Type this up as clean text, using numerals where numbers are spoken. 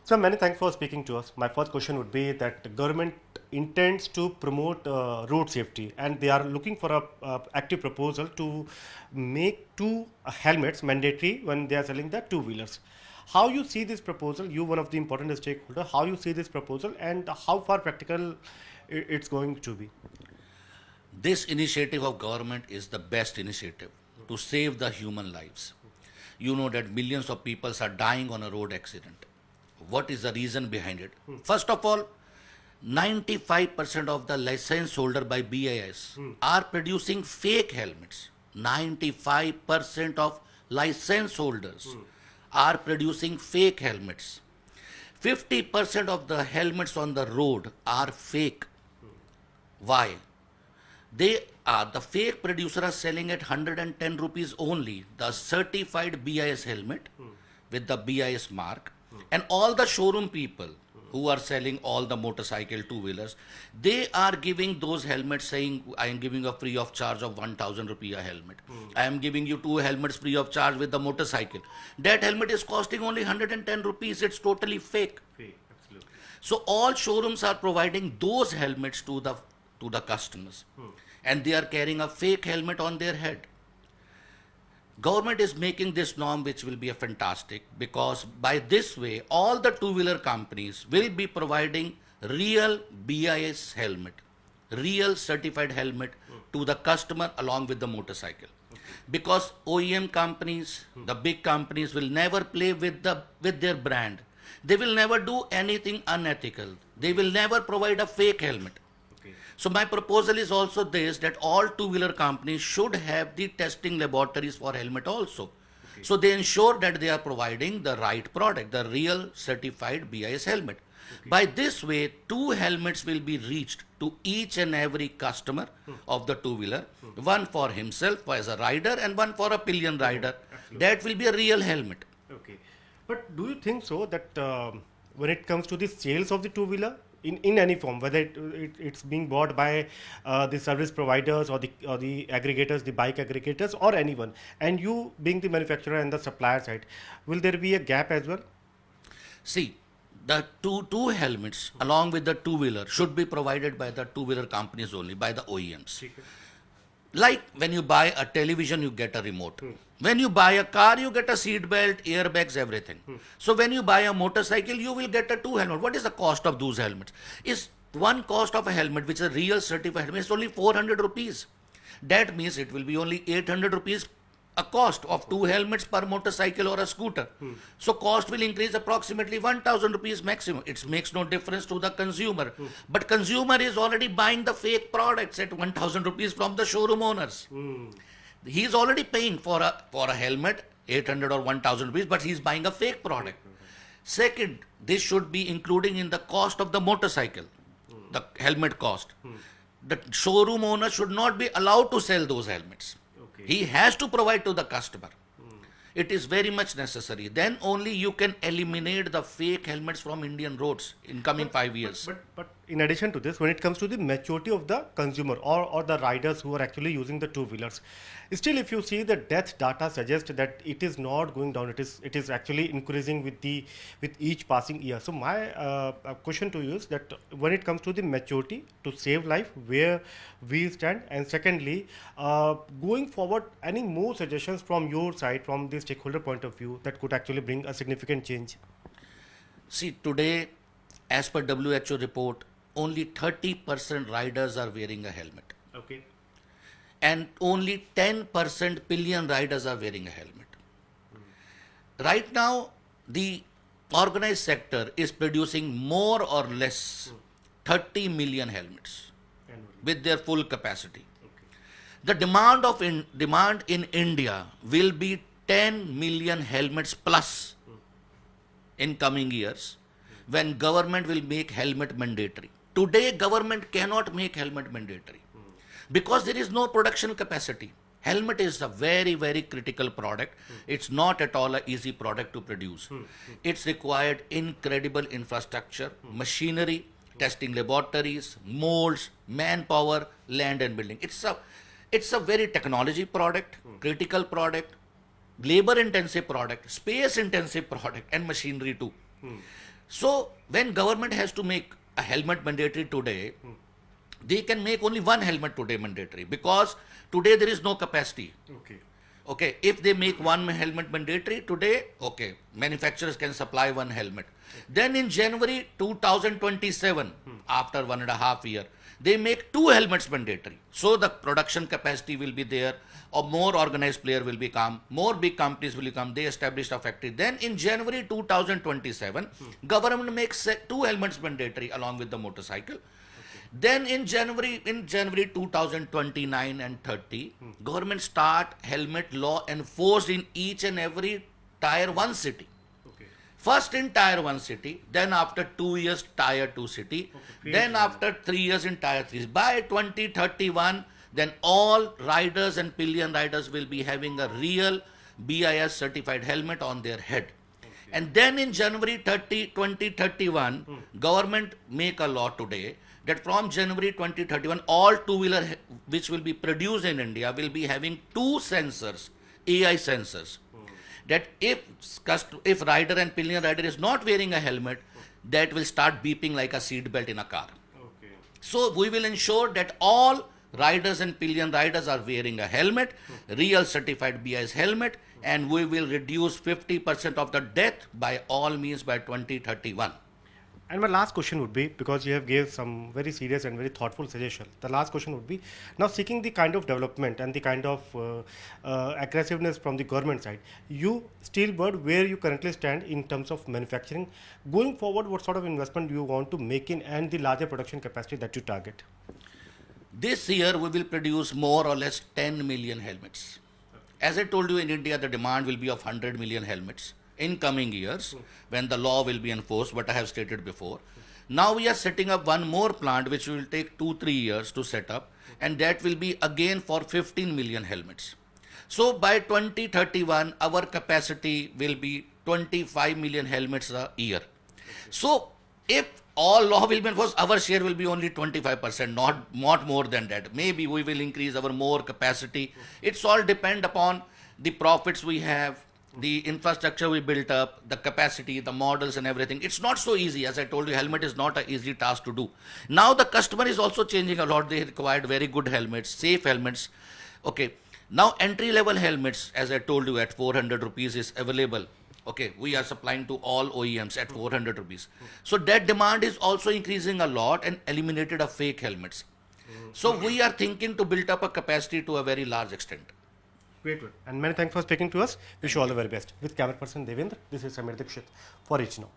So many thanks for speaking to us. My first question would be that the government intends to promote road safety, and they are looking for a active proposal to make two helmets mandatory when they are selling the two-wheelers. How you see this proposal? You one of the important stakeholder. How you see this proposal, and how far practical it's going to be? This initiative of government is the best initiative to save the human lives. You know that millions of people are dying on a road accident. What is the reason behind it? First of all, 95% of the license holder by BIS are producing fake helmets. 95% of license holders are producing fake helmets. 50% of the helmets on the road are fake. Why? The fake producer are selling at 110 rupees only the certified BIS helmet with the BIS mark, and all the showroom people who are selling all the motorcycle two-wheelers, they are giving those helmets saying, I am giving a free of charge of 1000 rupee a helmet. I am giving you two helmets free of charge with the motorcycle. That helmet is costing only 110 rupees. It's totally fake. Absolutely. So all showrooms are providing those helmets to the customers, and they are carrying a fake helmet on their head. Government is making this norm, which will be a fantastic, because by this way all the two-wheeler companies will be providing real BIS helmet, real certified helmet to the customer along with the motorcycle. Because OEM companies, the big companies, will never play with their brand. They will never do anything unethical. They will never provide a fake helmet. So my proposal is also this, that all two-wheeler companies should have the testing laboratories for helmet also. So they ensure that they are providing the right product, the real certified BIS helmet. By this way, two helmets will be reached to each and every customer of the two-wheeler, one for himself as a rider and one for a pillion rider. That will be a real helmet. Okay. But do you think so that when it comes to the sales of the two-wheeler, in any form, whether it's being bought by the service providers or the aggregators, the bike aggregators, or anyone, and you being the manufacturer and the supplier side, will there be a gap as well? See, the two helmets along with the two-wheeler should be provided by the two-wheeler companies only, by the OEMs. Like when you buy a television, you get a remote. When you buy a car, you get a seat belt, airbags, everything. So when you buy a motorcycle, you will get a two helmet. What is the cost of those helmets? Is one cost of a helmet, which is a real certified helmet, is only 400 rupees. That means it will be only 800 rupees a cost of two helmets per motorcycle or a scooter. So cost will increase approximately 1000 rupees maximum. It makes no difference to the consumer. But consumer is already buying the fake products at 1000 rupees from the showroom owners. He is already paying for a helmet 800 or 1000 rupees, but he is buying a fake product. Second, this should be including in the cost of the motorcycle, the helmet cost. The showroom owner should not be allowed to sell those helmets. He has to provide to the customer. It is very much necessary. Then only you can eliminate the fake helmets from Indian roads in coming 5 years. But in addition to this, when it comes to the maturity of the consumer or the riders who are actually using the two-wheelers, still if you see the death data suggests that it is not going down, it is actually increasing with each passing year. So my question to you is that when it comes to the maturity to save life, where we stand, and secondly, going forward, any more suggestions from your side, from the stakeholder point of view, that could actually bring a significant change? See, today, as per WHO report, only 30% riders are wearing a helmet. Okay. And only 10% pillion riders are wearing a helmet. Right now, the organized sector is producing more or less 30 million helmets with their full capacity. The demand in India will be 10 million helmets plus in coming years when government will make helmet mandatory. Today, government cannot make helmet mandatory because there is no production capacity. Helmet is a very, very critical product. It's not at all an easy product to produce. It's required incredible infrastructure, machinery, testing laboratories, molds, manpower, land and building. It's a very technology product, critical product, labor intensive product, space intensive product, and machinery too. So when government has to make a helmet mandatory today, they can make only one helmet today mandatory because today there is no capacity. Okay. Okay, if they make one helmet mandatory today, okay, manufacturers can supply one helmet. Then in January 2027, after 1.5 years, they make two helmets mandatory. So the production capacity will be there, or more organized player will become, more big companies will become, they establish a factory. Then in January 2027, government makes two helmets mandatory along with the motorcycle. Then in January 2029 and 30, government start helmet law enforced in each and every tier 1 city. Okay. First in tier 1 city, then after 2 years tier 2 city, then after 3 years in tier 3. By 2031, then all riders and pillion riders will be having a real BIS certified helmet on their head. And then in January 2031, government make a law today that from January 2031, all two-wheeler which will be produced in India will be having two sensors, AI sensors. That if rider and pillion rider is not wearing a helmet, that will start beeping like a seat belt in a car. Okay. So we will ensure that all riders and pillion riders are wearing a helmet, real certified BIS helmet, and we will reduce 50% of the death by all means by 2031. And my last question would be, because you have gave some very serious and very thoughtful suggestion, the last question would be, now seeking the kind of development and the kind of aggressiveness from the government side, you Steelbird, where you currently stand in terms of manufacturing, going forward, what sort of investment do you want to make in and the larger production capacity that you target? This year we will produce more or less 10 million helmets. As I told you, in India the demand will be of 100 million helmets in coming years when the law will be enforced, what I have stated before. Now we are setting up one more plant which will take 2-3 years to set up, and that will be again for 15 million helmets. So by 2031 our capacity will be 25 million helmets a year. So if all law will be enforced, our share will be only 25%, not more than that. Maybe we will increase our more capacity. It's all depend upon the profits we have, the infrastructure we built up, the capacity, the models and everything. It's not so easy. As I told you, helmet is not an easy task to do. Now the customer is also changing a lot. They required very good helmets, safe helmets. Okay. Now entry level helmets, as I told you, at 400 rupees is available. Okay, we are supplying to all OEMs at 400 rupees. So that demand is also increasing a lot and eliminated of fake helmets. So we are thinking to build up a capacity to a very large extent. Great. And many thanks for speaking to us. Wish you all the very best. With camera person Devendra, this is Samir Dikshit for Reach Now.